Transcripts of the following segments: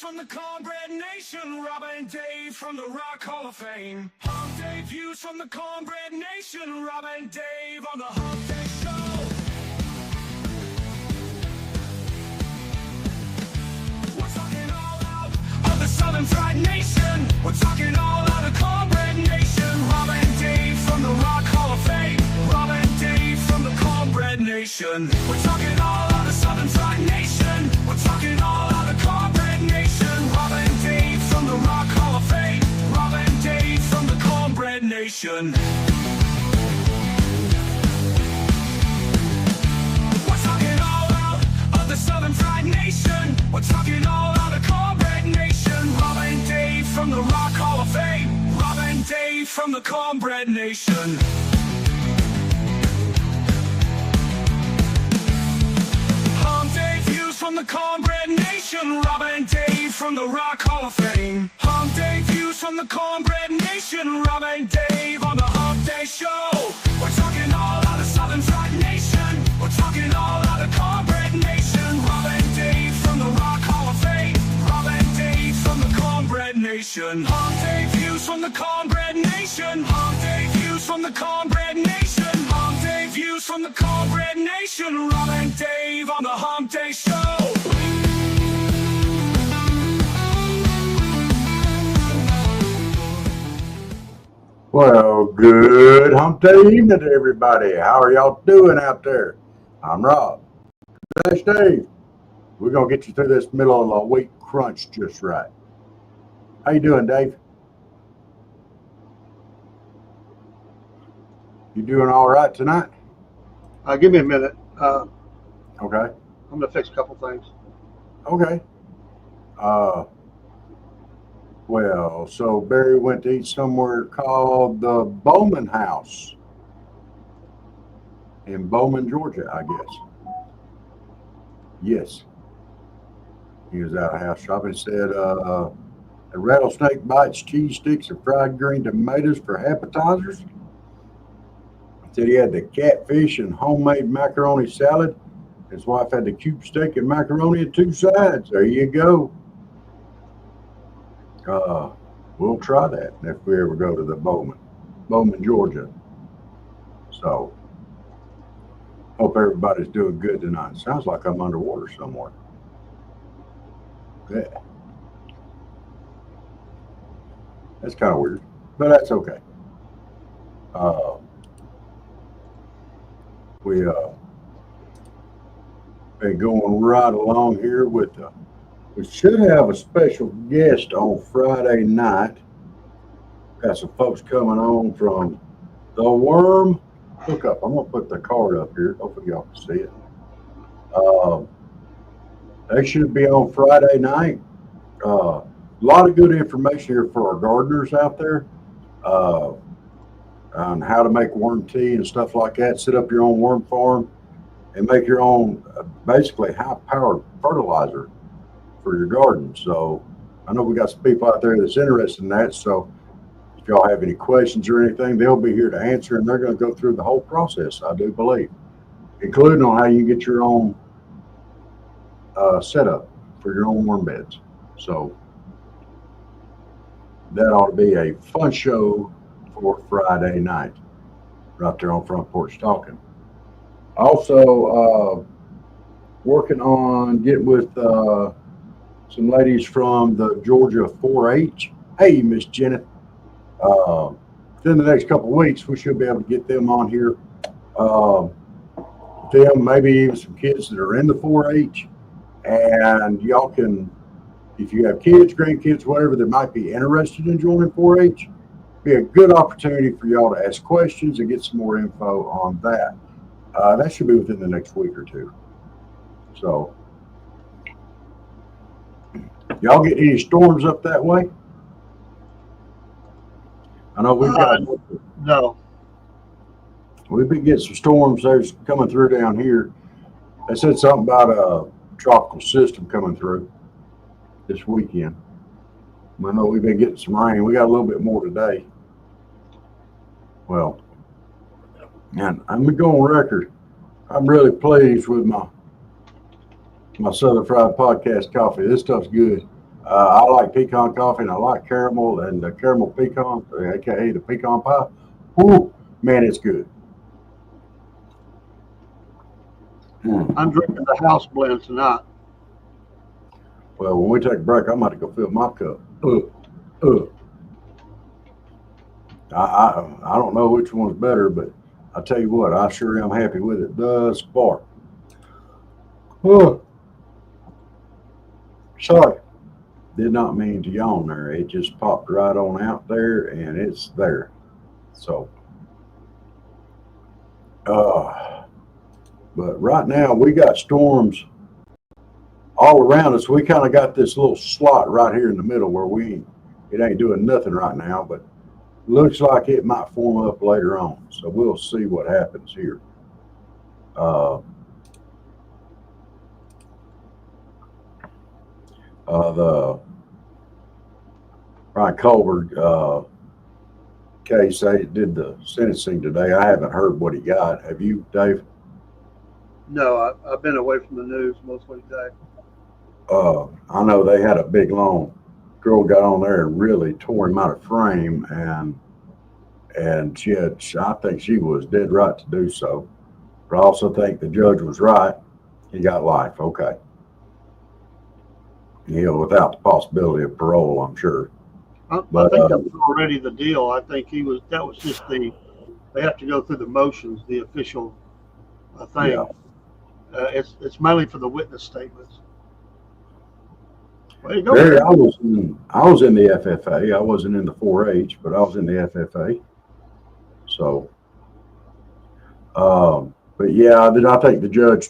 from the Cornbread Nation, Rob and Dave from the Rock Hall of Fame. Humpday views from the Cornbread Nation, Rob and Dave on the Humpday Show. We're talking all out of the Southern Fried Nation. We're talking all out of Cornbread Nation, Rob and Dave from the Rock Hall of Fame. Rob and Dave from the Cornbread Nation. We're talking all out of Southern Fried Nation. We're talking all out of Cornbread Nation. Rob and Dave from the Rock Hall of Fame. Rob and Dave from the Cornbread Nation. We're talking all out of the Southern Fried Nation. We're talking all out of Cornbread Nation. Rob and Dave from the Rock Hall of Fame. Rob and Dave from the Cornbread Nation. Humpday views from the Cornbread Nation, Rob and Dave from the Rock Hall of Fame. Humpday views from the Cornbread Nation, Rob and Dave on the Humpday Show. We're talking all out of Southern Fried Nation. We're talking all out of Cornbread Nation. Rob and Dave from the Rock Hall of Fame. Rob and Dave from the Cornbread Nation. Humpday views from the Cornbread Nation. Humpday views from the Cornbread Nation. Humpday views from the Cornbread Nation. Rob and Dave on the Humpday Show. Well, good hump day evening to everybody. How are y'all doing out there? I'm Rob. That's Dave. We're going to get you through this middle of the week crunch just right. How you doing, Dave? You doing all right tonight? Give me a minute. Okay. I'm going to fix a couple things. Okay. Well, so Barry went to eat somewhere called the Bowman House in Bowman, Georgia, I guess. Yes. He was out of house shopping. He said a rattlesnake bites, cheese sticks, and fried green tomatoes for appetizers. He said he had the catfish and homemade macaroni salad. His wife had the cube steak and macaroni and two sides. There you go. We'll try that if we ever go to the Bowman, Georgia. So, hope everybody's doing good tonight. Sounds like I'm underwater somewhere. Yeah. That's kind of weird, but that's okay. We been going right along here with we should have a special guest on Friday night. Got some folks coming on from the Worm Hookup. I'm going to put the card up here. Hopefully y'all can see it. They should be on Friday night. A lot of good information here for our gardeners out there on how to make worm tea and stuff like that. Set up your own worm farm and make your own basically high-powered fertilizer for your garden. So I know we got some people out there that's interested in that. So if y'all have any questions or anything, they'll be here to answer, and they're going to go through the whole process, I do believe, including on how you get your own setup for your own worm beds. So that ought to be a fun show for Friday night right there on Front Porch Talking. Also working on getting with some ladies from the Georgia 4-H. Hey, Miss Jenna. Within the next couple of weeks, we should be able to get them on here. Them, maybe even some kids that are in the 4-H. And y'all can, if you have kids, grandkids, whatever, that might be interested in joining 4-H, be a good opportunity for y'all to ask questions and get some more info on that. That should be within the next week or two. So, y'all get any storms up that way? I know we've got No. We've been getting some storms there's coming through down here. They said something about a tropical system coming through this weekend. I know we've been getting some rain. We got a little bit more today. Well, and I'm going to go on record. I'm really pleased with my Southern Fried Podcast coffee. This stuff's good. I like pecan coffee and I like caramel and the caramel pecan, aka the pecan pie. Ooh, man, it's good. Mm. I'm drinking the house blend tonight. Well, when we take a break, I'm about to go fill my cup. Uh. I don't know which one's better, but I tell you what, I sure am happy with it thus far. Oh, sorry, did not mean to yawn there. It just popped right on out there, and it's there. So, uh, but right now we got storms all around us. We kind of got this little slot right here in the middle where it ain't doing nothing right now, but looks like it might form up later on. So we'll see what happens here. Uh, the Ryan Colbert case, they did the sentencing today. I haven't heard what he got. Have you, Dave? No, I've been away from the news mostly today. I know they had a big long girl got on there and really tore him out of frame, and I think she was dead right to do so. But I also think the judge was right. He got life. Okay. Without the possibility of parole, I'm sure. I But think that was already the deal. I think that was just they have to go through the motions, the official yeah, thing. It's mainly for the witness statements. Way to go, Barry, man. I was in the FFA. I wasn't in the 4-H, but I was in the FFA. So, but yeah, I think the judge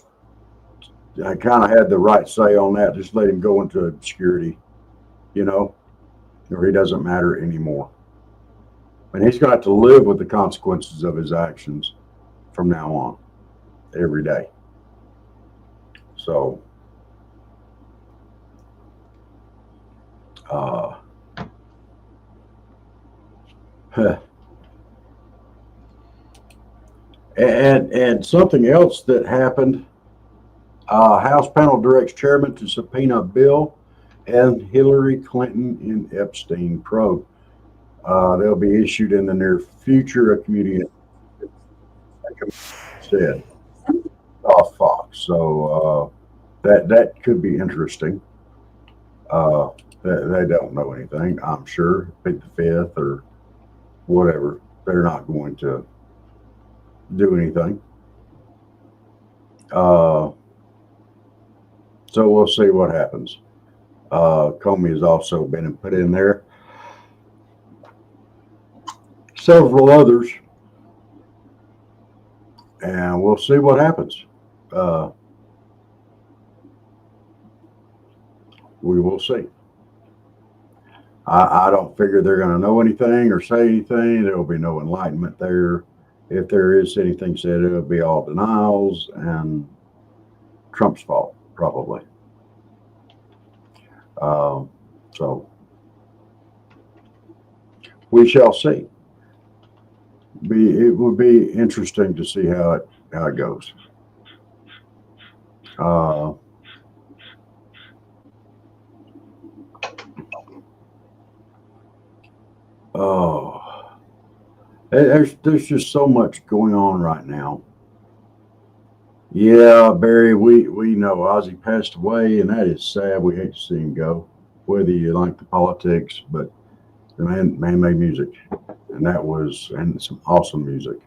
kind of had the right say on that. Just let him go into obscurity, you know, or he doesn't matter anymore. And he's going to have to live with the consequences of his actions from now on, every day. So, uh, and something else that happened. House panel directs chairman to subpoena Bill and Hillary Clinton in Epstein probe. They'll be issued in the near future. A community said off Fox, so that could be interesting. Uh, they don't know anything, I'm sure. Pick the fifth or whatever. They're not going to do anything. So we'll see what happens. Comey has also been put in there. Several others, and we'll see what happens. Uh, we will see. I don't figure they're going to know anything or say anything. There will be no enlightenment there. If there is anything said, it'll be all denials and Trump's fault, probably. So we shall see. It would be interesting to see how it goes. Oh, there's just so much going on right now. Yeah, Barry, we know Ozzy passed away, and that is sad. We hate to see him go, whether you like the politics, but the man made music, and some awesome music.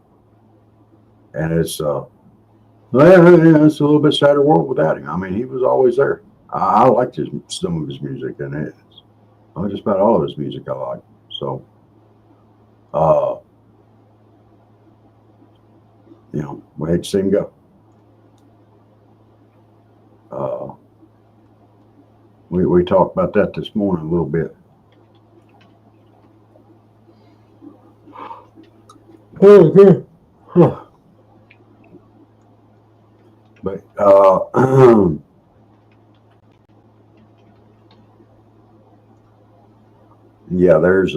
And it's it's a little bit sadder world without him. I mean, he was always there. I liked some of his music, and just about all of his music I like. So, we hate to see him go. We talked about that this morning a little bit. But yeah, there's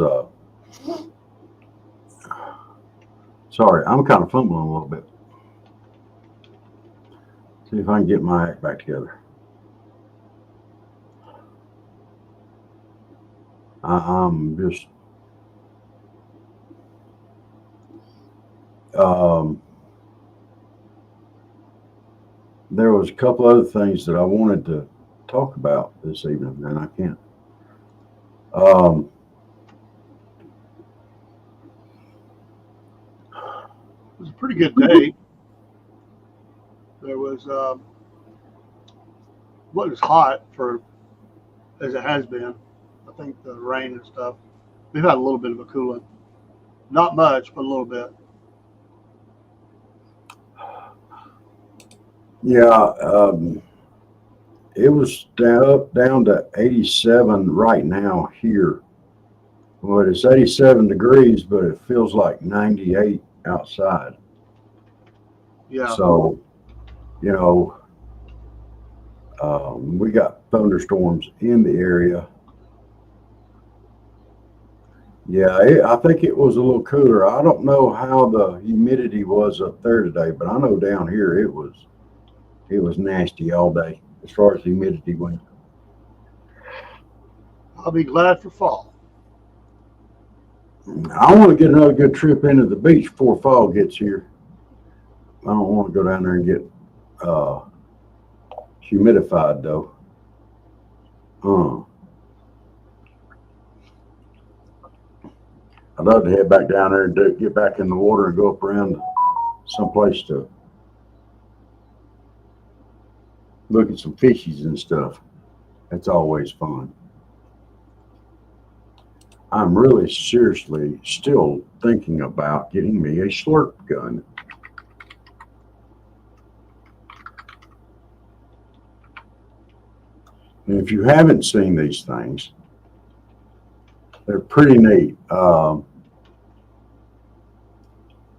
sorry, I'm kind of fumbling a little bit. See if I can get my act back together. I'm just, um, there was a couple other things that I wanted to talk about this evening, and I can't. Um, It was a pretty good day. There was wasn't as hot for as it has been. I think the rain and stuff. We've had a little bit of a cooling, not much, but a little bit. yeah, it was down to 87 right now here. Well, it's 87 degrees, but it feels like 98 outside. Yeah, So, you know, we got thunderstorms in the area. Yeah, I think it was a little cooler. I don't know how the humidity was up there today, but I know down here it was nasty all day as far as humidity went. I'll be glad for fall. I want to get another good trip into the beach before fall gets here. I don't want to go down there and get uh, humidified though. Uh, I'd love to head back down there and get back in the water and go up around someplace to look at some fishies and stuff. That's always fun. I'm really seriously still thinking about getting me a slurp gun. And if you haven't seen these things, they're pretty neat.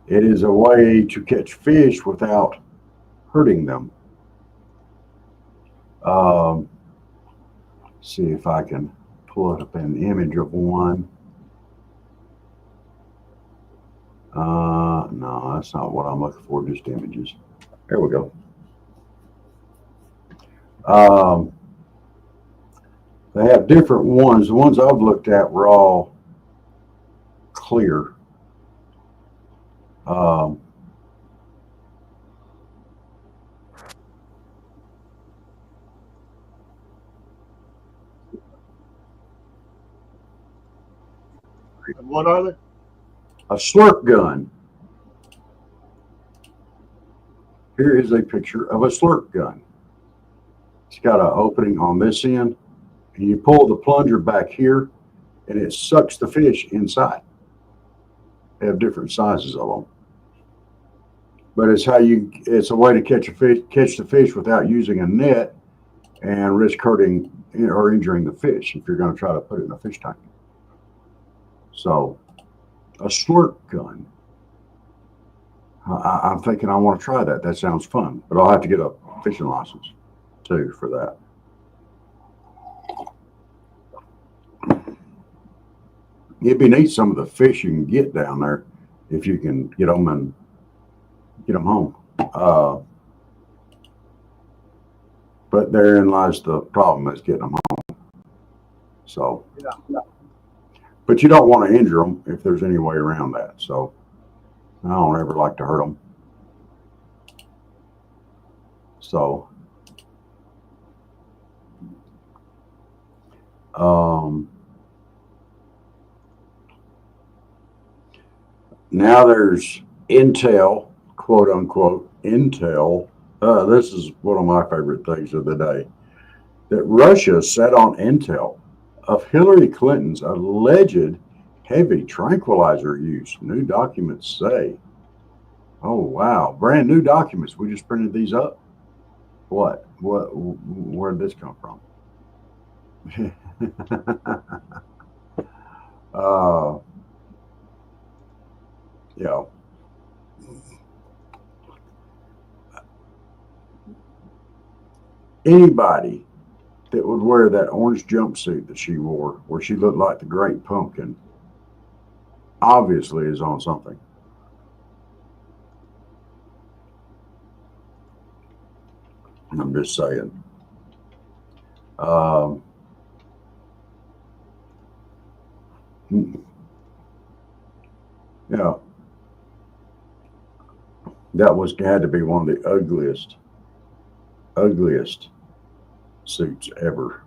It is a way to catch fish without hurting them. Um, see if I can pull up an image of one. No, that's not what I'm looking for, just images. There we go. Um, they have different ones. The ones I've looked at were all clear. Um, And what are they? a slurp gun. Here is a picture of a slurp gun. It's got an opening on this end, and you pull the plunger back here, and it sucks the fish inside. They have different sizes of them, but it's a way to catch the fish without using a net and risk hurting or injuring the fish if you're going to try to put it in a fish tank. So, a slurp gun. I'm thinking I want to try that. That sounds fun, but I'll have to get a fishing license too for that. It'd be neat some of the fish you can get down there if you can get them and get them home. But therein lies the problem is getting them home. So, Yeah, but you don't want to injure them if there's any way around that. So, I don't ever like to hurt them. So, um, now there's Intel, quote unquote, Intel. This is one of my favorite things of the day that Russia set on Intel of Hillary Clinton's alleged heavy tranquilizer use. New documents say. Oh, wow. Brand new documents. We just printed these up. What? Where did this come from? uh, yeah. Anybody that would wear that orange jumpsuit that she wore, where she looked like the Great Pumpkin, obviously is on something. I'm just saying. Um, Yeah, that had to be one of the ugliest suits ever.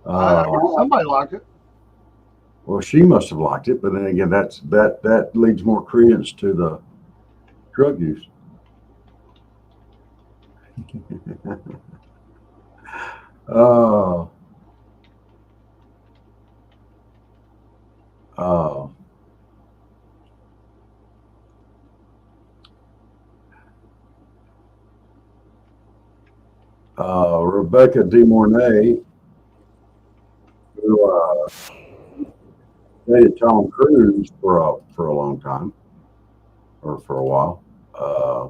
uh, Somebody liked it. well, she must have liked it, but then again, that leads more credence to the drug use. uh, uh, Rebecca De Mornay, who dated Tom Cruise for a long time or for a while. Uh,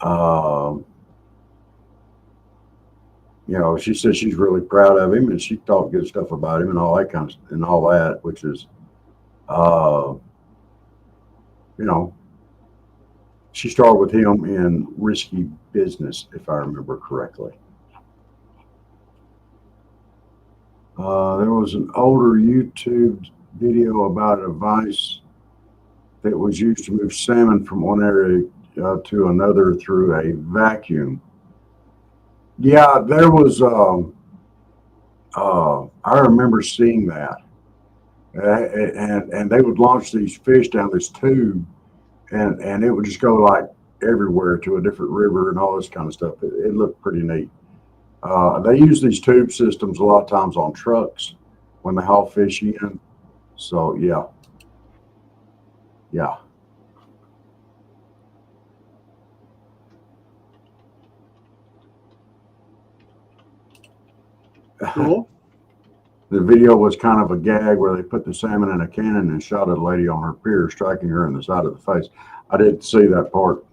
um, she says she's really proud of him, and she talked good stuff about him and all that and all that, which is, uh, you know, she started with him in Risky Business, if I remember correctly. There was an older YouTube video about a device that was used to move salmon from one area to another through a vacuum. Yeah, there was. I remember seeing that, and they would launch these fish down this tube, and it would just go like everywhere to a different river and all this kind of stuff. It looked pretty neat. They use these tube systems a lot of times on trucks when they haul fish in. So yeah. Cool. The video was kind of a gag where they put the salmon in a cannon and shot at a lady on her pier, striking her in the side of the face. I didn't see that part.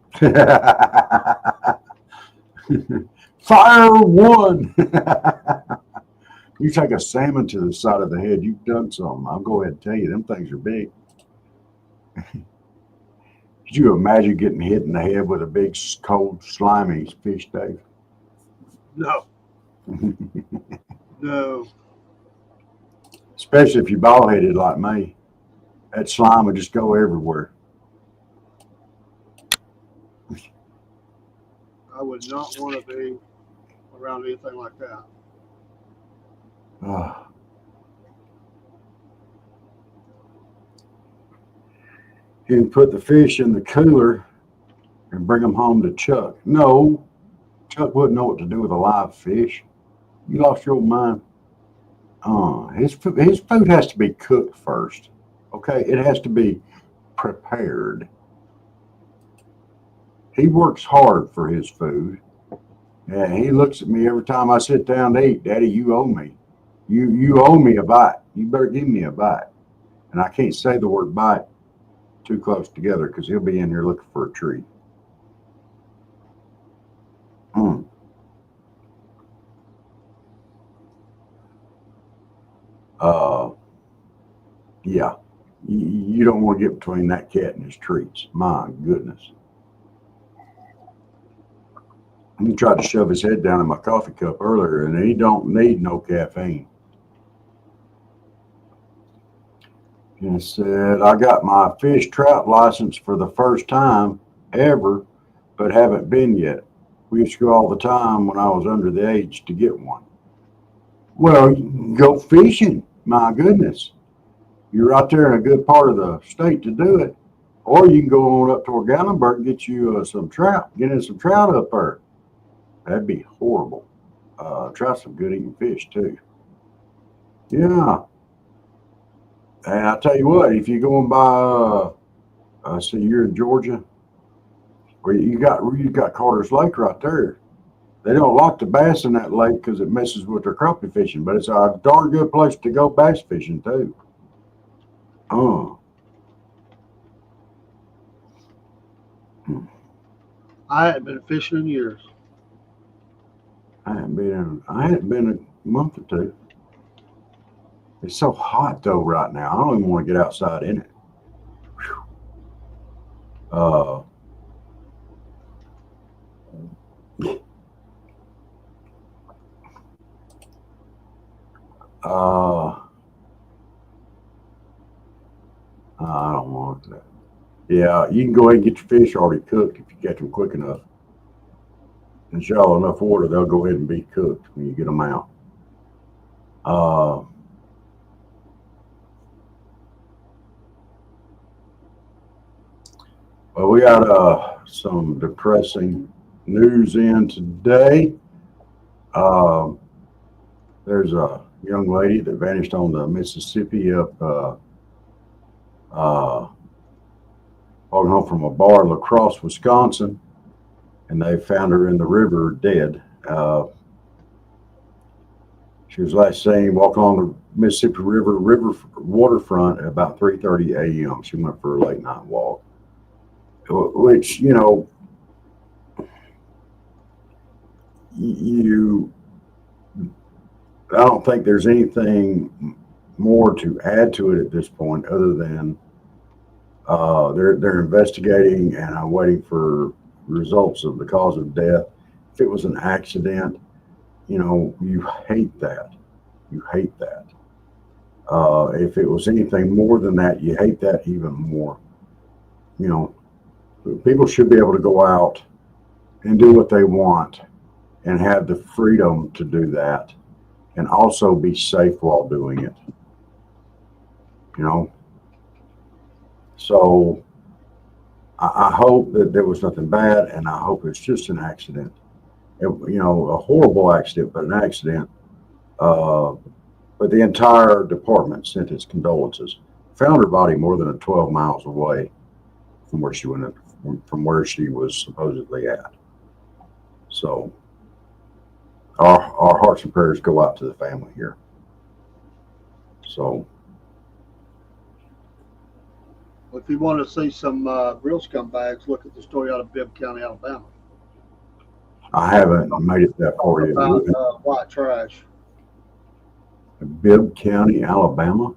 Fire one! You take a salmon to the side of the head, you've done something. I'll go ahead and tell you, them things are big. Could you imagine getting hit in the head with a big, cold, slimy fish, Dave? No. No. Especially if you're bald headed like me. That slime would just go everywhere. I would not want to be around anything like that. Uh, you put the fish in the cooler and bring them home to Chuck. No, Chuck wouldn't know what to do with a live fish. You lost your mind. His food has to be cooked first. Okay, it has to be prepared. He works hard for his food, and he looks at me every time I sit down to eat. Daddy, you owe me. You owe me a bite. You better give me a bite. And I can't say the word bite too close together because he'll be in here looking for a treat. Mm. Uh, yeah, you don't want to get between that cat and his treats. My goodness. He tried to shove his head down in my coffee cup earlier, and he don't need no caffeine. He said, I got my fish trout license for the first time ever, but haven't been yet. We used to go all the time when I was under the age to get one. Well, you can go fishing. My goodness. You're right there in a good part of the state to do it. Or you can go on up toward Gatlinburg and get you some trout. Get in some trout up there. That'd be horrible. Try some good eating fish too. Yeah. And I tell you what, if you're going by, see, you're in Georgia, where you got Carter's Lake right there. They don't like the bass in that lake because it messes with their crappie fishing, but it's a darn good place to go bass fishing too. Oh. I hadn't been fishing in years. I hadn't been a month or two. It's so hot though right now. I don't even want to get outside in it. Uh, Uh, I don't want that. Yeah, you can go ahead and get your fish already cooked if you catch them quick enough. And shallow enough water, they'll go ahead and be cooked when you get them out. Uh, well, we got some depressing news in today. Uh, there's a young lady that vanished on the Mississippi up walking home from a bar in La Crosse, Wisconsin, and they found her in the river dead. She was last seen walking on the Mississippi River waterfront at about 3:30 a.m. She went for a late night walk, which you I don't think there's anything more to add to it at this point, other than they're investigating and I'm waiting for results of the cause of death. If it was an accident, you hate that. You hate that. If it was anything more than that, you hate that even more. You know, people should be able to go out and do what they want and have the freedom to do that and also be safe while doing it. You know, so I hope that there was nothing bad, and I hope it's just an accident. A horrible accident, but an accident. Uh, but the entire department sent its condolences. Found her body more than 12 miles away from where she went, from where she was supposedly at. So our hearts and prayers go out to the family here. So If you want to see some real scumbags, look at the story out of Bibb County, Alabama, I haven't made it that far yet. about white trash. Bibb County, Alabama.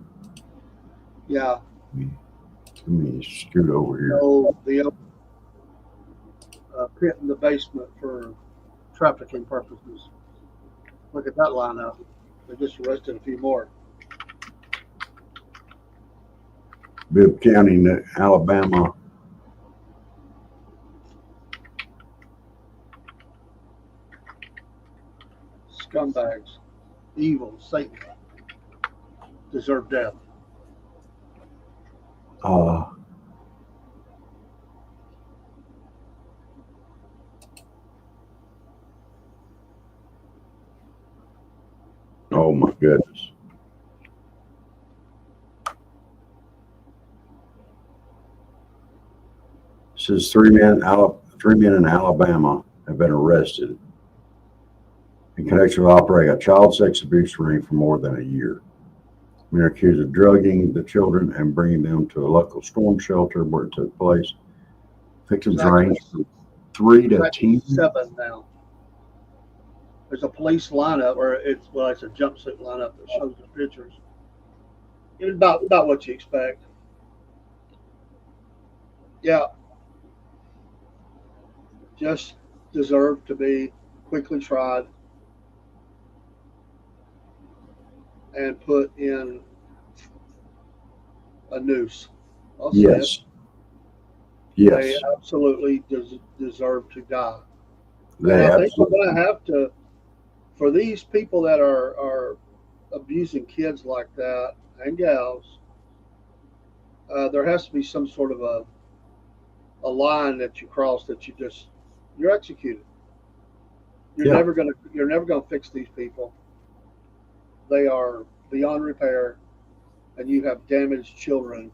Yeah. Let me scoot over here. The pit in the basement for trafficking purposes. Look at that lineup. They just arrested a few more. Bibb County, Alabama. Scumbags, evil, Satan, deserve death. Uh, oh my goodness. It says three men in Alabama have been arrested in connection with operating a child sex abuse ring for more than a year. Men are accused of drugging the children and bringing them to a local storm shelter where it took place. Victims range from 3 to 10. 7 now. There's a police lineup, or it's a jumpsuit lineup that shows the pictures. It's about what you expect. Yeah, just deserve to be quickly tried and put in a noose. I'll say it. Yes. Yes. They absolutely deserve to die. They And I think we're absolutely. going to have to, for these people that are abusing kids like that and gals, there has to be some sort of a line that you cross that you're executed. Yeah. You're never gonna fix these people. They are beyond repair, and you have damaged children,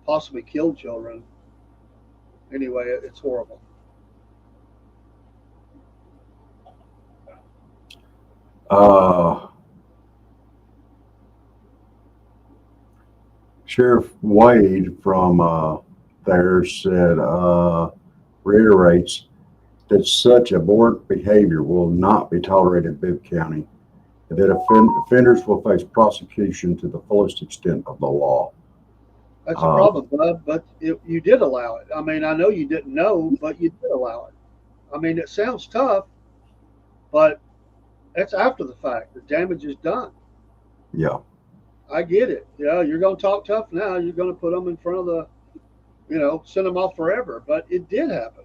possibly killed children. Anyway, it's horrible. Uh, Sheriff Wade from there said, reiterates that such abhorrent behavior will not be tolerated in Bibb County, and that offenders will face prosecution to the fullest extent of the law. That's a Uh, problem, bud. But you did allow it. I mean, I know you didn't know, but you did allow it. I mean, it sounds tough, but it's after the fact. The damage is done. Yeah. I get it. Yeah, you're going to talk tough now. You're going to put them in front of the, send them off forever. But it did happen.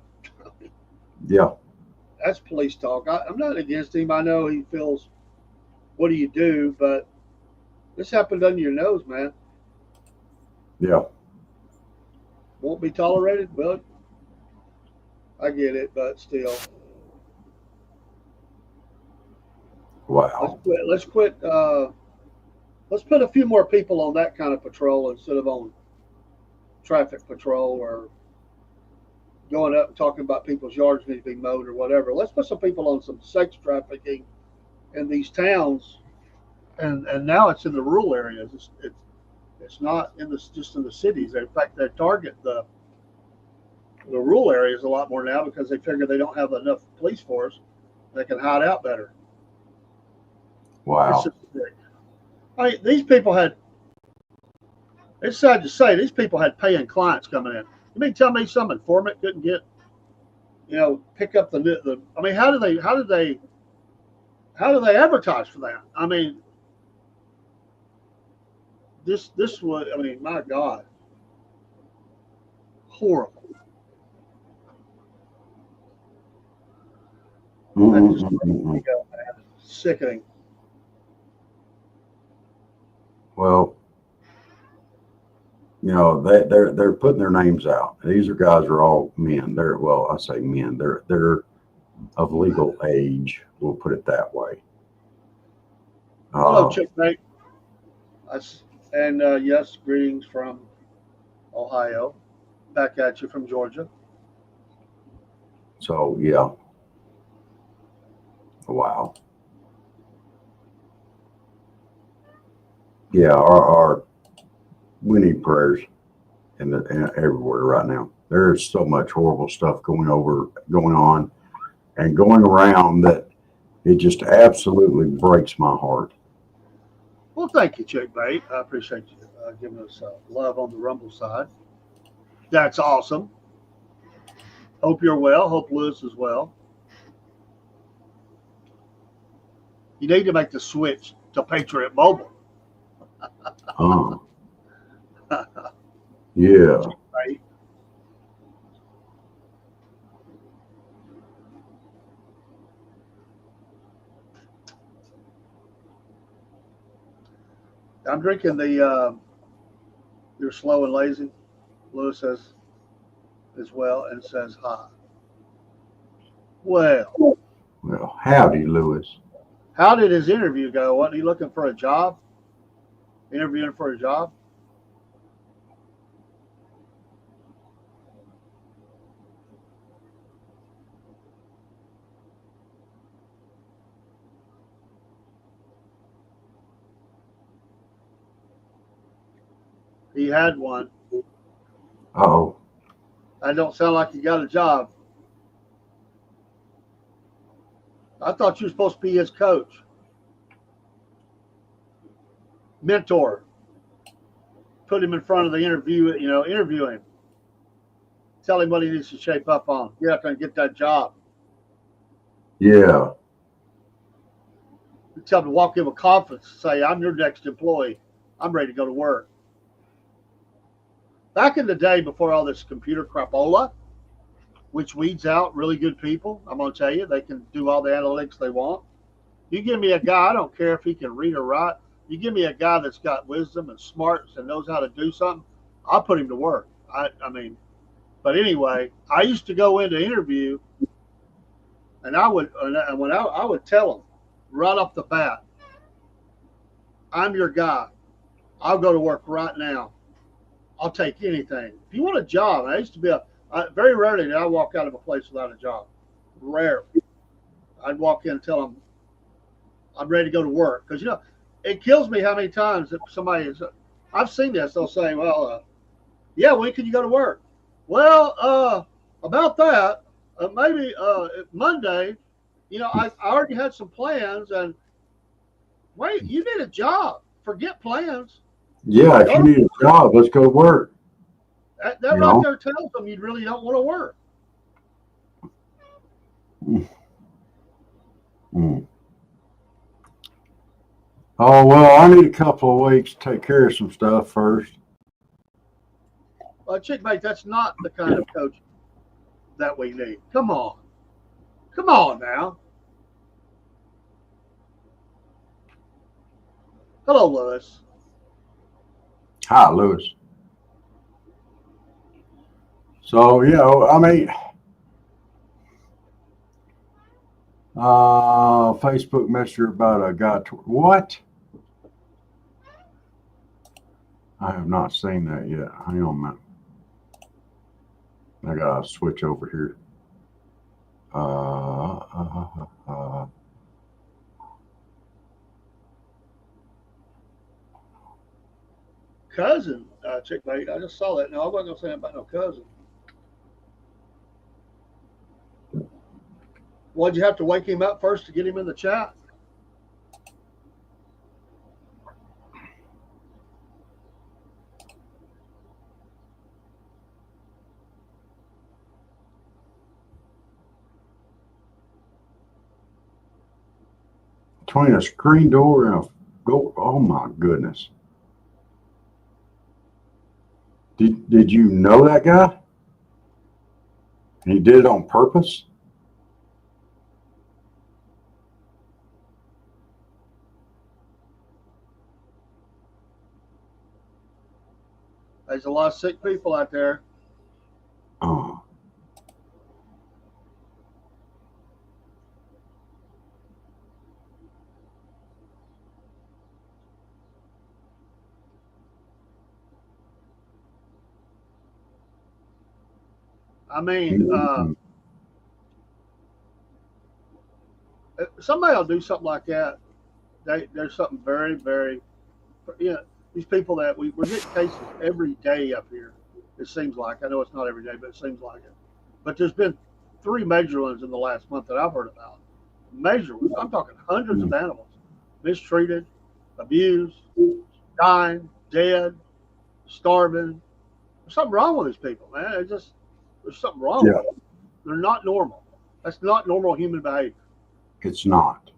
Yeah. That's police talk. I'm not against him. I know he feels, what do you do? But this happened under your nose, man. Yeah. Won't be tolerated. Well, I get it, but still, let's Wow. quit. Let's quit. Let's put a few more people on that kind of patrol instead of on traffic patrol or going up and talking about people's yards need to be mowed or whatever. Let's put some people on some sex trafficking in these towns, and now it's in the rural areas. It's not in the just in the cities. In fact, they target the rural areas a lot more now because they figure they don't have enough police force. They can hide out better. It's Wow. just, these people had. It's sad to say these people had paying clients coming in. You mean tell me some informant couldn't get, pick up the. I mean, how do they advertise for that? I mean, this was. I mean, my God, horrible. That just Mm-mm-mm-mm. me go, man. Sickening. Well, they're putting their names out. These are guys are all men. I say men. They're of legal age. We'll put it that way. Hello, Uh, Chick Mate. And yes, greetings from Ohio. Back at you from Georgia. so yeah. Wow. Yeah. Our we need prayers everywhere right now. There's so much horrible stuff going on, and going around that it just absolutely breaks my heart. Well, thank you, Chick Mate. I appreciate you giving us love on the Rumble side. That's awesome. Hope you're well. Hope Lewis is well. You need to make the switch to Patriot Mobile. Huh. Yeah. Right? I'm drinking the You're Slow and Lazy. Lewis says as well and says hi. Well, Well, howdy, Lewis. how did his interview go? Wasn't he looking for a job? Interviewing for a job? He had one. Oh, I don't sound like he got a job. I thought you were supposed to be his coach, mentor. Put him in front of the interview, interview him. Tell him what he needs to shape up on. Get up there and get that job. yeah. Tell him to walk in with confidence. Say, I'm your next employee. I'm ready to go to work. Back in the day, before all this computer crapola, which weeds out really good people, I'm going to tell you, they can do all the analytics they want. You give me a guy, I don't care if he can read or write. You give me a guy that's got wisdom and smarts and knows how to do something, I'll put him to work. I mean, but anyway, I used to go into interview, and I would tell them right off the bat, I'm your guy. I'll go to work right now. I'll take anything. If you want a job, I used to be very rarely did I walk out of a place without a job. Rarely. I'd walk in and tell them I'm ready to go to work because it kills me how many times that somebody is. I've seen this. They'll say, "Well, yeah, when can you go to work?" Well, about that, maybe Monday. I already had some plans, and wait, you need a job. Forget plans. Yeah. If Go you to need a job, let's go to work. that You right know? there tells them you really don't want to work. Mm. Oh, well, I need a couple of weeks to take care of some stuff first. Well, Chickmate, that's not the kind of coach that we need. Come on. Come on now. Hello, Lewis. Hi, Lewis. So, I mean, Facebook Messenger about a guy. What? I have not seen that yet. Hang on a minute. I gotta switch over here. Cousin, Chickmate. I just saw that. No, I wasn't gonna say about no cousin. Why'd you have to wake him up first to get him in the chat? Between a screen door and a go. Oh my goodness. Did you know that guy? And he did it on purpose? There's a lot of sick people out there. Oh. I mean, if somebody will do something like that. There's something very, very, these people that we're getting cases every day up here. It seems like. I know it's not every day, but it seems like it. But there's been 3 major ones in the last month that I've heard about. Major ones. I'm talking hundreds of animals mistreated, abused, dying, dead, starving. There's something wrong with these people, man. There's something wrong with them. They're not normal. That's not normal human behavior. It's not.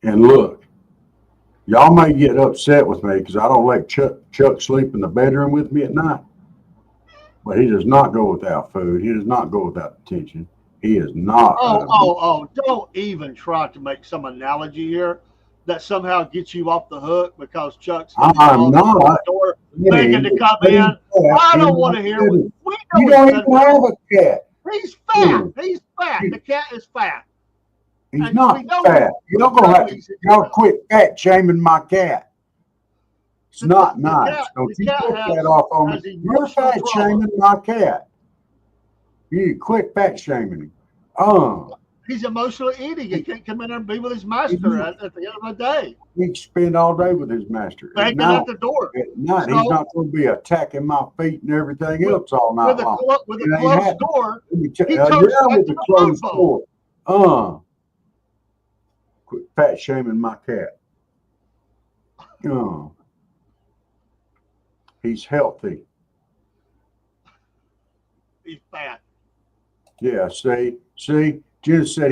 And look, y'all may get upset with me because I don't let Chuck sleep in the bedroom with me at night. But he does not go without food. He does not go without attention. He is not. Don't even try to make some analogy here that somehow gets you off the hook because Chuck's I'm not the door begging to come in. I don't want to hear it. You don't even have a cat. He's fat. He's fat. The cat is fat. He's not fat. Y'all quit fat shaming my cat. It's not nice. Don't you put that off on me. You're fat shaming my cat. You quit fat shaming him. He's emotionally eating. He can't come in there and be with his master at the end of the day. He can spend all day with his master. Begging at the door. At night, he's not going to be attacking my feet and everything else all night long. With a closed door, he comes with a closed door. Quit fat shaming my cat. He's healthy. He's fat. Yeah, see, Jen said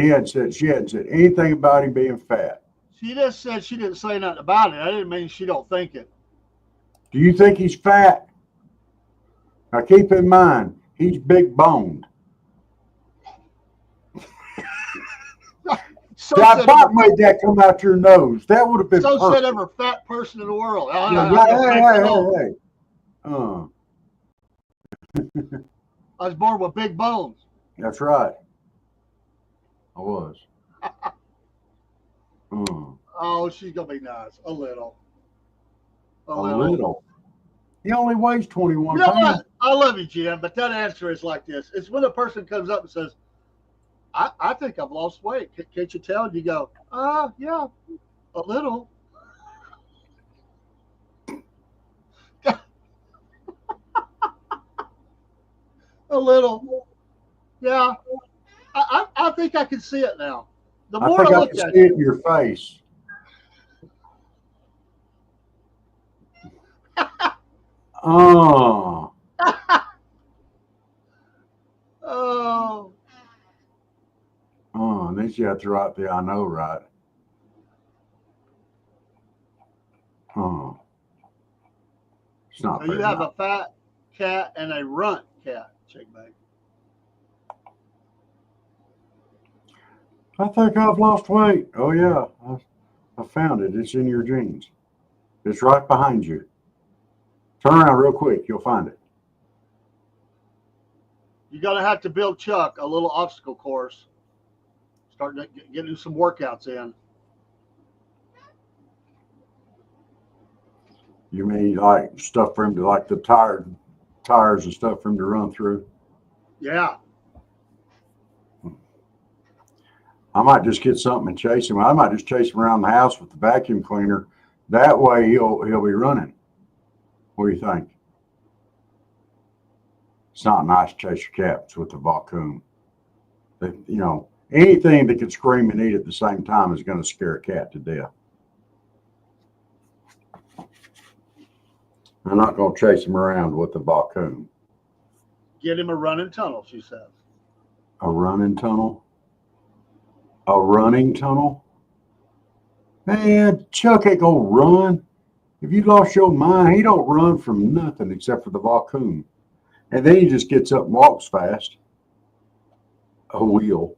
she hadn't said anything about him being fat. She just said she didn't say nothing about it. I didn't mean she don't think it. Do you think he's fat? Now keep in mind, he's big boned. I thought made that come out your nose. That would have been so perfect. said every fat person in the world. Hey. I was born with big bones. That's right. I was. Oh, she's gonna be nice. A little. A little. He only weighs 21 pounds. What? I love you, Jim, but that answer is like this. It's when a person comes up and says, I think I've lost weight. Can't you tell? And you go, yeah, a little. A little. Yeah. I think I can see it now. The more I look at it in your face. Oh. Oh. Oh, and then you have to write the I know right. It's not So you very have nice. a fat cat and a runt cat, chick bait. I think I've lost weight. Oh yeah, I found it. It's in your jeans. It's right behind you. Turn around real quick. You'll find it. You're gonna have to build Chuck a little obstacle course. Start getting some workouts in. You mean like stuff for him to like the tires and stuff for him to run through? Yeah. I might just get something and chase him. I might just chase him around the house with the vacuum cleaner. That way he'll be running. What do you think? It's not nice to chase your cats with the vacuum. Anything that can scream and eat at the same time is going to scare a cat to death. I'm not going to chase him around with the vacuum. Get him a running tunnel, she says. A running tunnel? A running tunnel? Man, Chuck ain't gonna run. If you lost your mind, he don't run from nothing except for the vacuum. And then he just gets up and walks fast. A wheel.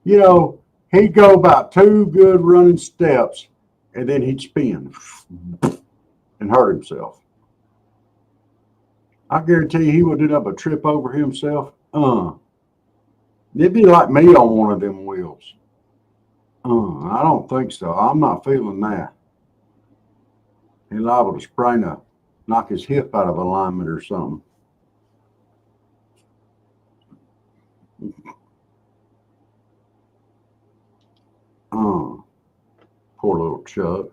He'd go about 2 good running steps and then he'd spin and hurt himself. I guarantee you he would end up a trip over himself. It'd be like me on one of them wheels. I don't think so. I'm not feeling that. He's liable to knock his hip out of alignment or something. Poor little Chuck.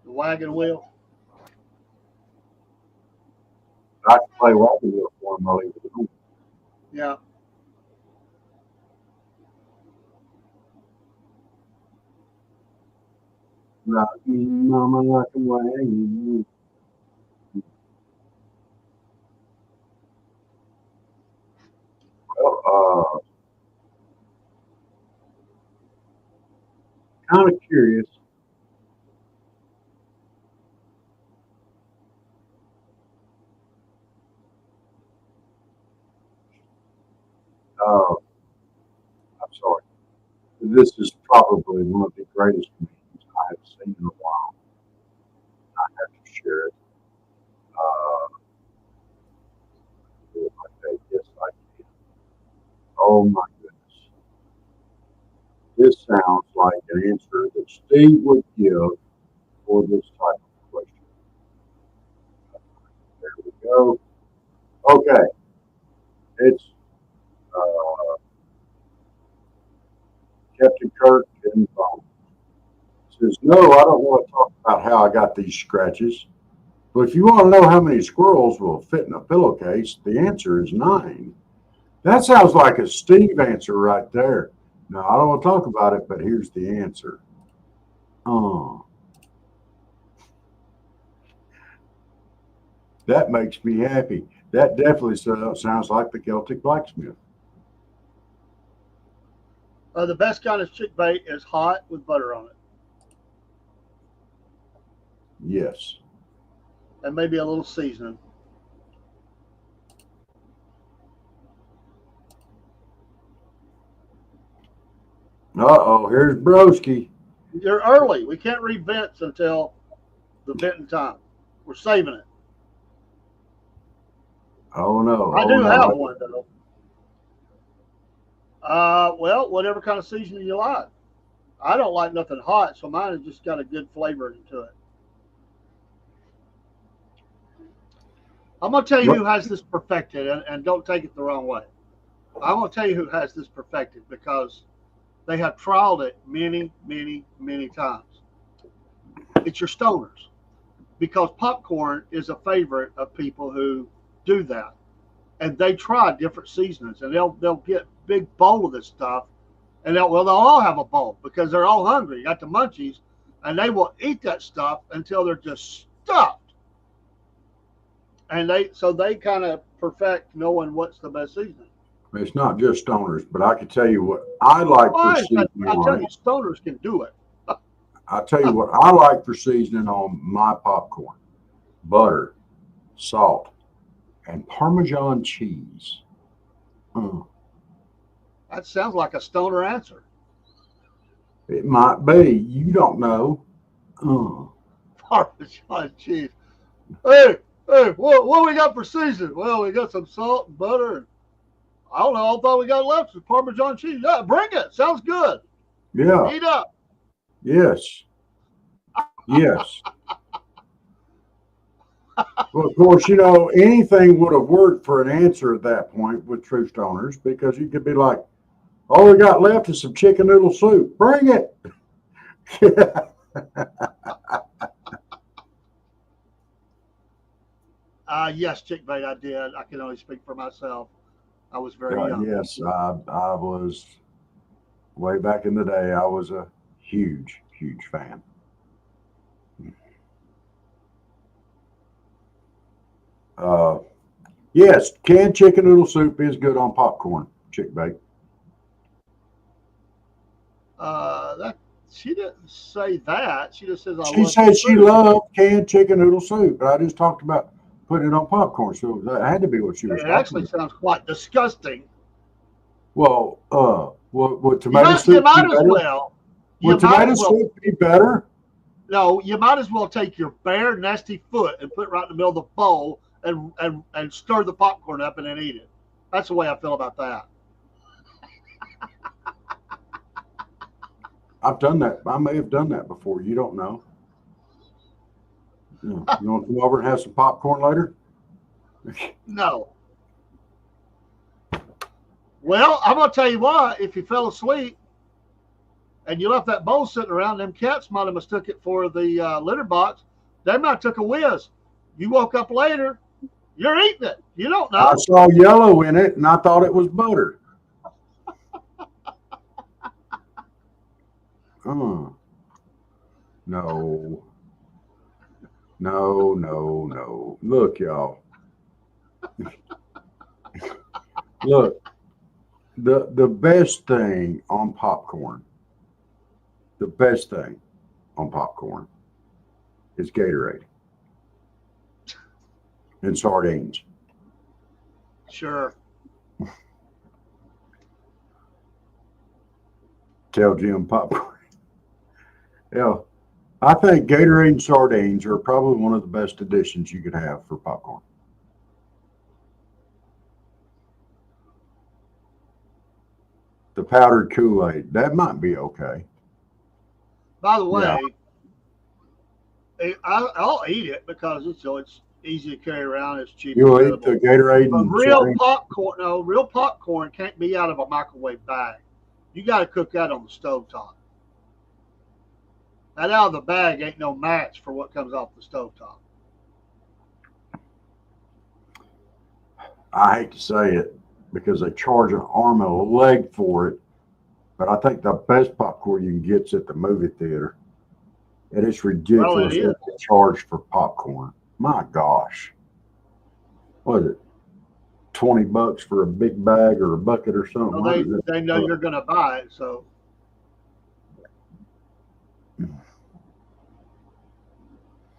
The wagon wheel. I can play wagon wheel for him while he was home. Yeah. Rocking mama like a wagon. Well, kind of curious. Uh, I'm sorry. This is probably one of the greatest memes I have seen in a while. I have to share it. If I can. Yes, I can. Oh my goodness. This sounds like an answer that Steve would give for this type of question. There we go. Okay. It's uh, Captain Kirk and Bone. Says, no, I don't want to talk about how I got these scratches. But if you want to know how many squirrels will fit in a pillowcase, the answer is 9. That sounds like a Steve answer right there. No, I don't want to talk about it, but here's the answer. That makes me happy. That definitely sounds like the Celtic blacksmith. The best kind of chick bait is hot with butter on it, Yes. and maybe a little seasoning. Uh-oh, here's Broski. You're early. We can't read vents until the venting time. We're saving it. Oh no. I Oh do have no. one though. Well, whatever kind of seasoning you like. I don't like nothing hot, so mine has just got a good flavor to it. I'm gonna tell you who has this perfected, and don't take it the wrong way. I'm gonna tell you who has this perfected because they have trialed it many, many, many times. It's your stoners, because popcorn is a favorite of people who do that, and they try different seasonings, and they'll get big bowl of this stuff, and they'll all have a bowl because they're all hungry. You got the munchies, and they will eat that stuff until they're just stuffed, and they kind of perfect knowing what's the best seasoning. It's not just stoners, but I can tell you what I like for Fine, seasoning I tell on you, it. stoners can do it. I'll tell you what I like for seasoning on my popcorn: butter, salt, and Parmesan cheese. Mm, That sounds like a stoner answer. it might be. You don't know. Mm. Parmesan cheese. Hey, hey, what we got for season? Well, we got some salt and butter, and I don't know. All we got left is Parmesan cheese. Yeah, bring it. Sounds good. Yeah. Eat up. Yes. Yes. Well, of course, anything would have worked for an answer at that point with true stoners because you could be like, all we got left is some chicken noodle soup. Bring it. Yes, chick bait, I did. I can only speak for myself. I was very young. Yes, I was way back in the day. I was a huge, huge fan. Uh, yes, canned chicken noodle soup is good on popcorn, chick bake. That she didn't say that. She just says I She love the said she soup. loved canned chicken noodle soup, but I just talked about putting it on popcorn, so that had to be what she was It talking actually about. sounds quite disgusting. Well, would You tomato might, you soup be might as better? well. You Would might tomato as well. soup be better? No, you might as well take your bare, nasty foot and put it right in the middle of the bowl and stir the popcorn up and then eat it. That's the way I feel about that. I've done that. I may have done that before. You don't know. Yeah. You want to come over and have some popcorn later? No. Well, I'm gonna tell you what. If you fell asleep and you left that bowl sitting around, them cats might have mistook it for the litter box. They might have took a whiz. You woke up later, you're eating it. You don't I know. saw yellow in it and I thought it was butter. Uh, no, no, no, no. Look, y'all. Look, the best thing on popcorn, the best thing on popcorn is Gatorade and sardines. Sure. Tell Jim popcorn. Yeah, I think Gatorade and sardines are probably one of the best additions you could have for popcorn. The powdered Kool-Aid, that might be okay. By the Yeah, way, I'll eat it because it's easy to carry around. It's cheap and you'll eat the available. Gatorade But and real sardines. popcorn, no, real popcorn can't be out of a microwave bag. You got to cook that on the stove top. That out of the bag ain't no match for what comes off the stove top. I hate to say it because they charge an arm and a leg for it, but I think the best popcorn you can get is at the movie theater. And it's Well, it ridiculous is. what they charge for popcorn. My gosh. What is it? $20 for a big bag or a bucket or something? Well, What they is it? they know you're going to buy it, so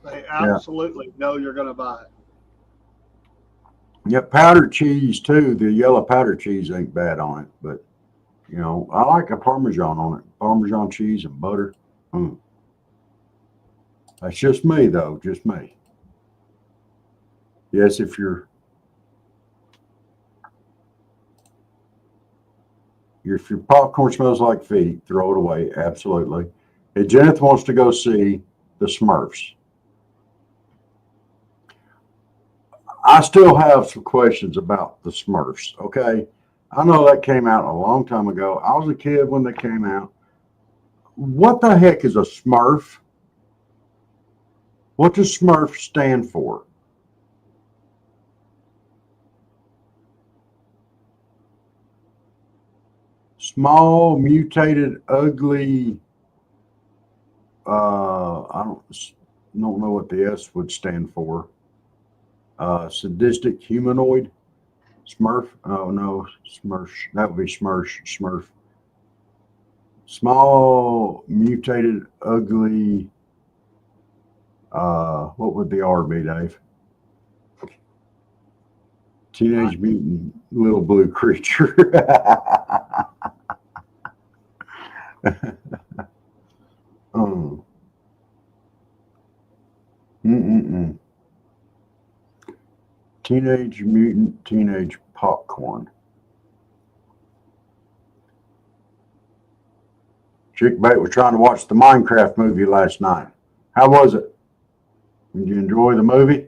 they Yeah. absolutely know you're going to buy it. Yeah, powdered cheese too. The yellow powdered cheese ain't bad on it, but I like a Parmesan on it. Parmesan cheese and butter. Mm. That's just me though, just me. Yes, if your popcorn smells like feet, throw it away. Absolutely. Hey, Jeneth wants to go see the Smurfs. I still have some questions about the Smurfs. Okay, I know that came out a long time ago. I was a kid when they came out. What the heck is a Smurf? What does Smurf stand for? Small, mutated, ugly. I don't know what the S would stand for. Sadistic humanoid. Smurf. Oh no, Smurf. That would be Smurf. Smurf. Small, mutated, ugly. What would the R be, Dave? Teenage Mutant Little Blue Creature. um, mm-mm-mm. Teenage Mutant Teenage Popcorn. Chickbait was trying to watch the Minecraft movie last night. How was it? Did you enjoy the movie?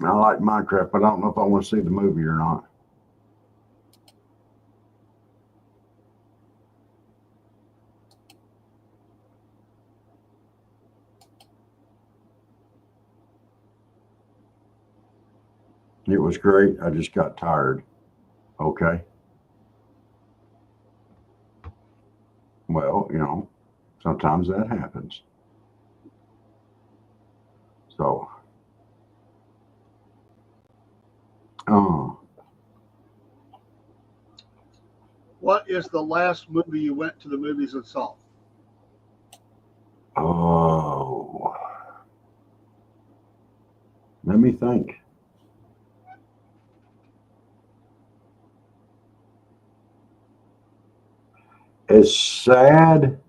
I like Minecraft, but I don't know if I want to see the movie or not. It was great. I just got tired. Okay. Well, sometimes that happens. So, uh, What is the last movie you went to the movies and saw? oh, let me think. As sad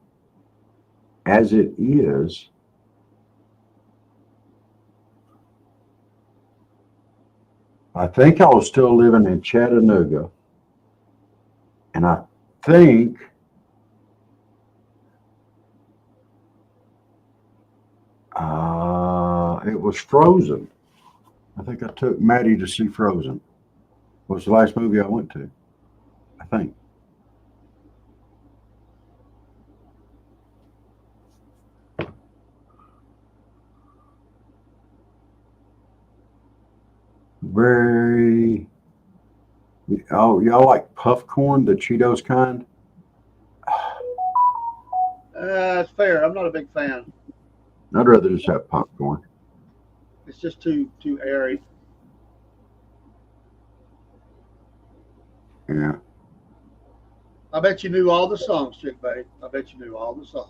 as it is, I think I was still living in Chattanooga, and I think it was Frozen. I think I took Maddie to see Frozen. Was the last movie I went to, I think. Very. Oh, y'all like puff corn, the Cheetos kind? It's fair. I'm not a big fan. I'd rather just have popcorn. It's just too airy. Yeah. I bet you knew all the songs, Chick Bay. I bet you knew all the songs.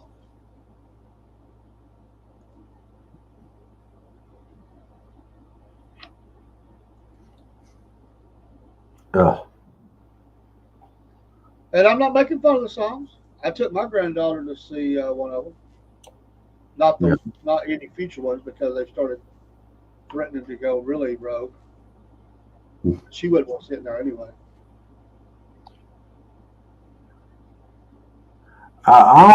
Ugh. And I'm not making fun of the songs. I took my granddaughter to see one of them. Not Yeah. those, not any future ones, because they started threatening to go really rogue. She wouldn't want to sit there anyway. I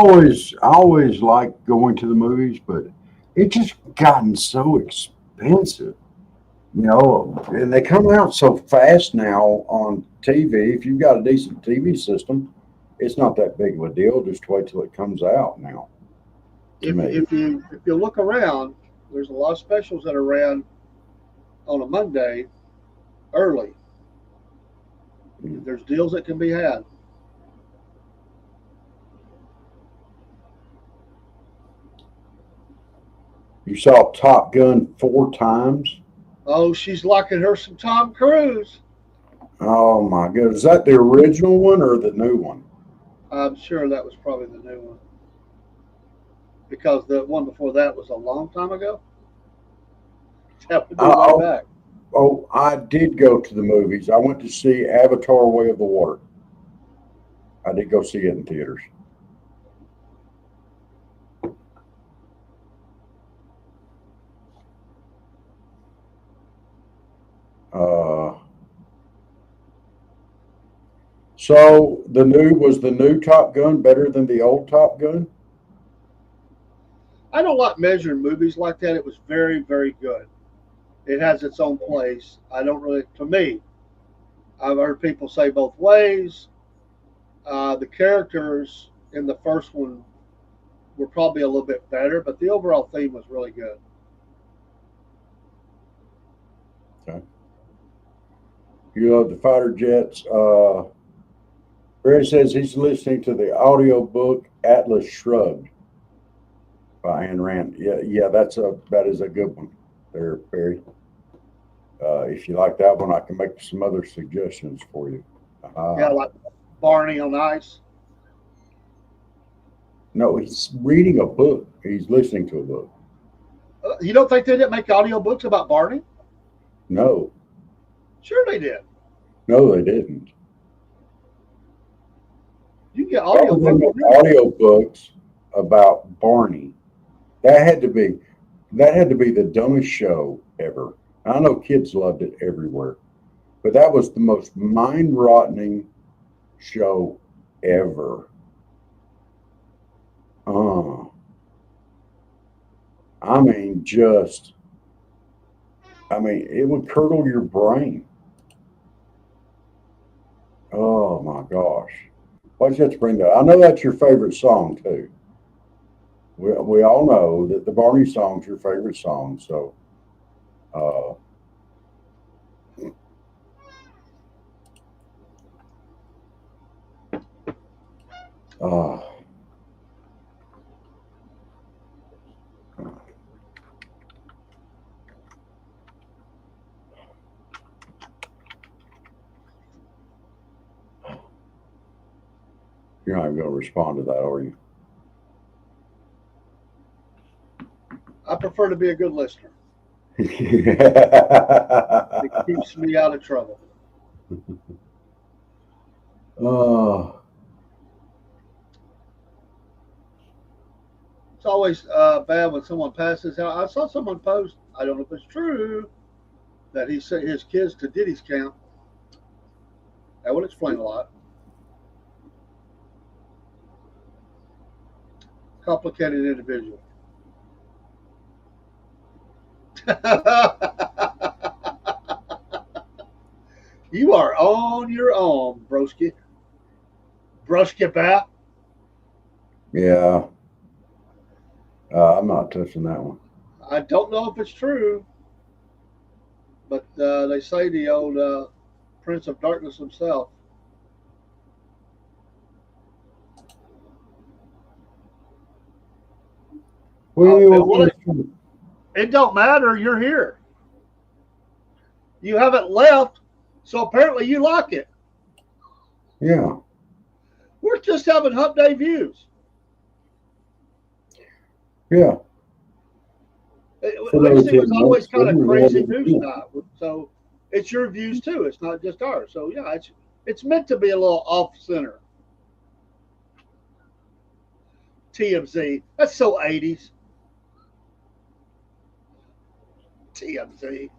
always like going to the movies, but it just gotten so expensive, and they come out so fast now on TV. If you've got a decent TV system, it's not that big of a deal. Just wait till it comes out now. To If me, if you look around, there's a lot of specials that are ran on a Monday early. There's deals that can be had. you saw Top Gun 4 times. Oh, she's liking her some Tom Cruise. Oh my goodness, is that the original one or the new one? I'm sure that was probably the new one because the one before that was a long time ago. Have to be way Oh, back. oh, I did go to the movies. I went to see Avatar: Way of the Water. I did go see it in theaters. Uh, so the new Top Gun better than the old Top Gun? I don't like measuring movies like that. It was very, very good. It has its own place. I don't really, to me, I've heard people say both ways. The characters in the first one were probably a little bit better, but the overall theme was really good. Okay. You love the fighter jets. Barry says he's listening to the audio book Atlas Shrugged by Ayn Rand. Yeah, yeah, that is a good one there, Barry. If you like that one, I can make some other suggestions for you. Yeah, like Barney on Ice. No, he's reading a book. He's listening to a book. You don't think they didn't make audiobooks about Barney? No, Sure they did. no, they didn't. You can get Why would they audiobooks. make audio books about Barney? That had to be that had to be the dumbest show ever. I know kids loved it everywhere, but that was the most mind-rotting show ever. Uh, I mean, just, I mean, it would curdle your brain. Oh my gosh. Why'd you have to bring that? I know that's your favorite song too. We all know that the Barney song's your favorite song. So, uh, uh, you're not even going to respond to that, are you? I prefer to be a good listener. It keeps me out of trouble. uh, It's always bad when someone passes out. I saw someone post, I don't know if it's true, that he sent his kids to Diddy's camp. That would explain a lot. Complicated individual. You are on your own, broski. Brushki bat. yeah, I'm not touching that one. I don't know if it's true, but they say the old Prince of Darkness himself. Well, it don't matter. You're here. You haven't left, so apparently you like it. Yeah, We're just having hump day views. yeah. Wednesday was always kind of crazy news night, so it's your views too. It's not just ours. So yeah, it's meant to be a little off center. TMZ. That's so 80s. TMZ.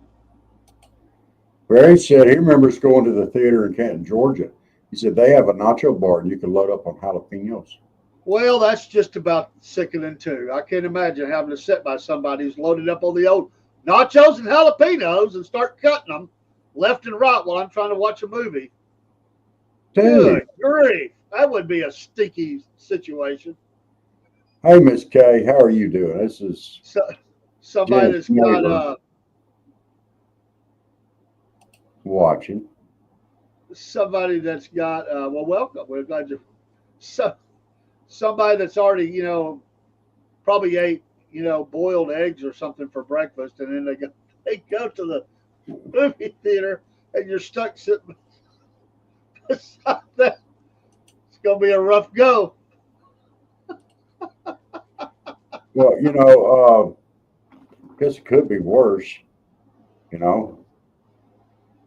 Barry said he remembers going to the theater in Canton, Georgia. He said they have a nacho bar and you can load up on jalapenos. Well, that's just about sickening too. I can't imagine having to sit by somebody who's loaded up on the old nachos and jalapenos and start cutting them left and right while I'm trying to watch a movie. Good grief. That would be a stinky situation. Hey, Miss Kay, how are you doing? This is Somebody that's got watching. Somebody that's got well, welcome. We're glad you. Somebody that's already probably ate boiled eggs or something for breakfast, and then they go to the movie theater, and you're stuck sitting beside that. It's gonna be a rough go. Well, guess it could be worse.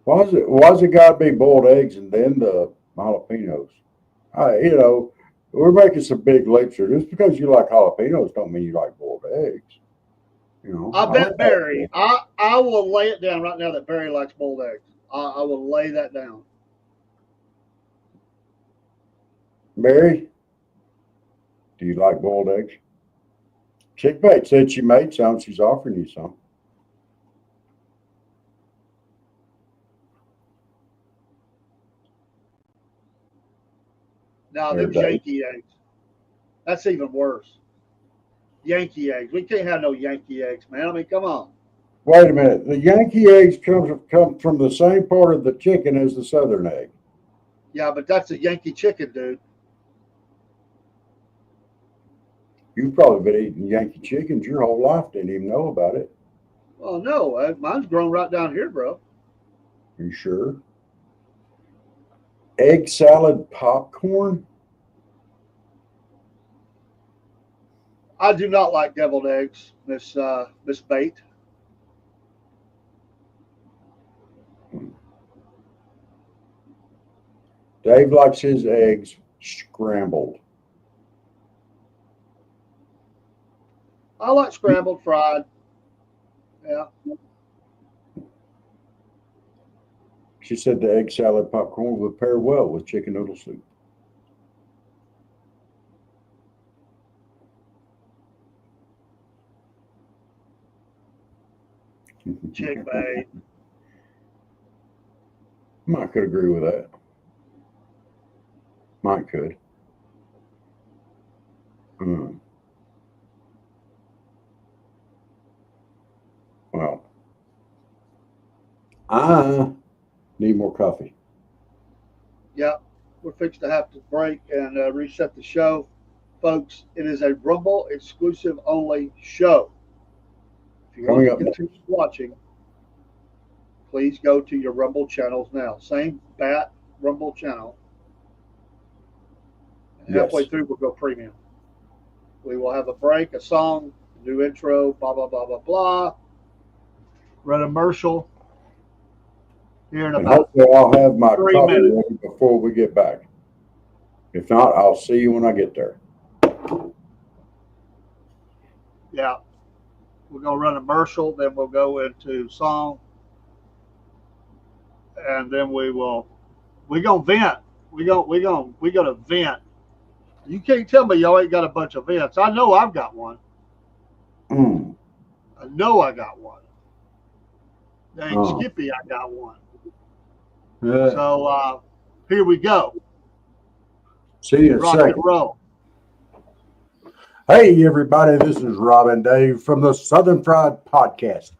Why's it got to be boiled eggs and then the jalapenos? We're making some big leaps here. Just because you like jalapenos don't mean you like boiled eggs. I bet Barry. I will lay it down right now that Barry likes boiled eggs. I will lay that down. Barry, do you like boiled eggs? Chick Bait said she made some. She's offering you some. Now, them Yankee eggs. That's even worse. Yankee eggs. We can't have no Yankee eggs, man. I mean, come on. Wait a minute. The Yankee eggs come from the same part of the chicken as the Southern egg. Yeah, but that's a Yankee chicken, dude. You've probably been eating Yankee chickens your whole life. Didn't even know about it. Well, no. Mine's grown right down here, bro. Are you sure? Egg salad popcorn? I do not like deviled eggs, Miss Bate. Dave likes his eggs scrambled. I like scrambled, fried. Yeah. She said the egg salad popcorn would pair well with chicken noodle soup. Chick Bate. Mike could agree with that. Mike could. Mm. Well, I need more coffee. Yeah. We're fixed to have to break and reset the show. Folks, it is a Rumble exclusive only show. If you want Coming to up next. continue watching, please go to your Rumble channels now. Same Bat Rumble channel. And Yes. halfway through, we'll go premium. We will have a break, a song, new intro, blah, blah, blah, blah, blah. Run a commercial here in And about hopefully I'll have my 3 coffee minutes. ready before we get back. If not, I'll see you when I get there. Yeah. We're going to run a commercial, then we'll go into song. And then we're going to vent. We're going to vent. You can't tell me y'all ain't got a bunch of vents. I know I've got one. Mm. I know I got one. Dang Oh. Skippy, I got one. Yeah. So here we go. See you in a Rock second. and roll. Hey, everybody, this is Rob and Dave from the Southern Fried Podcast.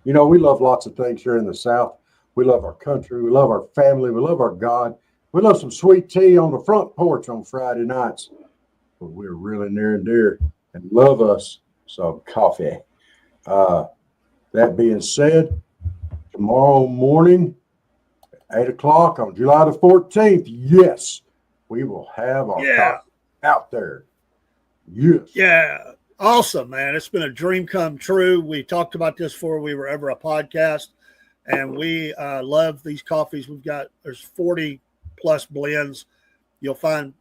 You know, we love lots of things here in the South. We love our country. We love our family. We love our God. We love some sweet tea on the front porch on Friday nights. But we're really near and dear and love us some coffee. That being said, tomorrow morning, 8 o'clock on July the 14th, yes, we will have our coffee out there. Yes. Yeah. Awesome, man. It's been a dream come true. We talked about this before we were ever a podcast, and we love these coffees. There's 40 plus blends. You'll find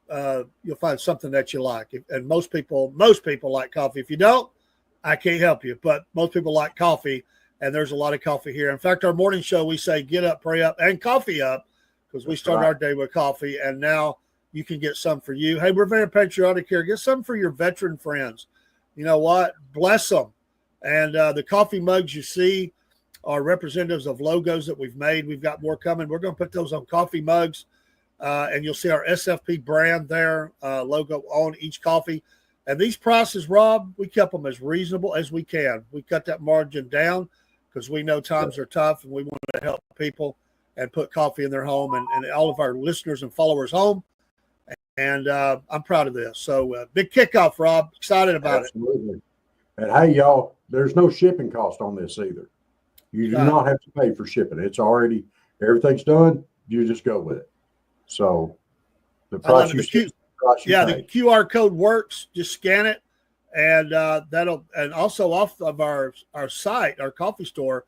something that you like. And most people like coffee. If you don't, I can't help you, but most people like coffee, and there's a lot of coffee here. In fact, our morning show, we say get up, pray up, and coffee up, because we start our day with coffee, and now you can get some for you. Hey, we're very patriotic here. Get some for your veteran friends. You know what? Bless them. And the coffee mugs you see are representatives of logos that we've made. We've got more coming. We're going to put those on coffee mugs, and you'll see our SFP brand there, logo on each coffee. And these prices, Rob, we kept them as reasonable as we can. We cut that margin down because we know times are tough, and we want to help people and put coffee in their home and all of our listeners and followers home. And I'm proud of this. So big kickoff, Rob. Excited about Absolutely. And hey, y'all, there's no shipping cost on this either. You do not have to pay for shipping. It's already, everything's done. You just go with it. So the price you see, the QR code works. Just scan it, and and also off of our site, our coffee store,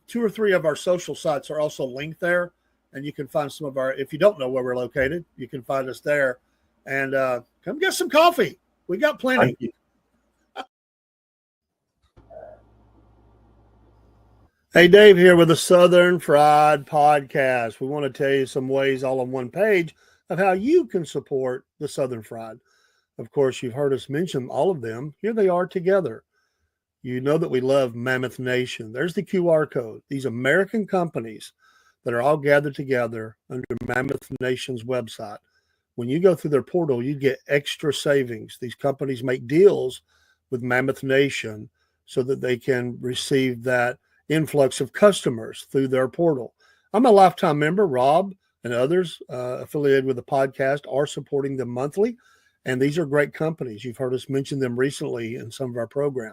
2 or 3 of our social sites are also linked there. And you can find some of our, if you don't know where we're located, you can find us there. And come get some coffee. We got plenty. Hey, Dave here with the Southern Fried Podcast. We want to tell you some ways all on one page of how you can support the Southern Fried. Of course, you've heard us mention all of them. Here they are together. You know that we love Mammoth Nation. There's the QR code. These American companies that are all gathered together under Mammoth Nation's website. When you go through their portal, you get extra savings. These companies make deals with Mammoth Nation so that they can receive that influx of customers through their portal. I'm a lifetime member. Rob and others affiliated with the podcast are supporting them monthly. And these are great companies. You've heard us mention them recently in some of our programs.